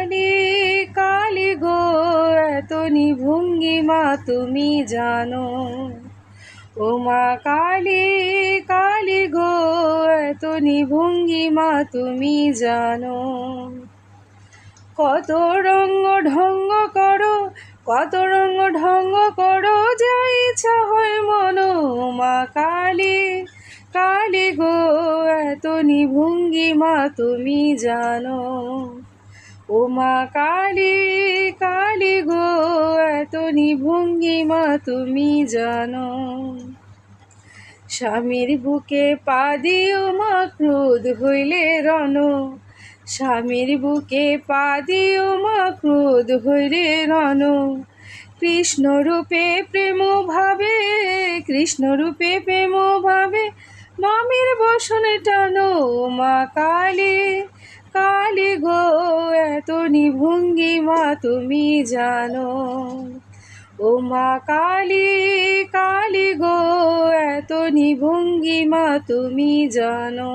কালী কালী গো এত ভঙ্গিমা তুমি জানো। ও মা কালী কালী গো এত ভঙ্গিমা তুমি জানো। কত রঙ্গ ঢঙ্গ করো, কত রঙ্গ ঢঙ্গ করো, যা ইচ্ছা হয় মনো। ও মা কালী কালী গো এত ভঙ্গিমা তুমি জানো। ও মা কালী কালী গো এত ভঙ্গিমা তুমি জানো। স্বামীর বুকে পা দিও মা ক্রোধ হইলে রণ, স্বামীর বুকে পা দিও মা ক্রোধ হইলে রণ। কৃষ্ণ রূপে প্রেম ভাবে, কৃষ্ণ রূপে প্রেম ভাবে, মামির বসনে টানো। মা কালী কালী গো এত ভঙ্গিমা তুমি জানো। ও মা কালী কালী গো এত ভঙ্গিমা তুমি জানো।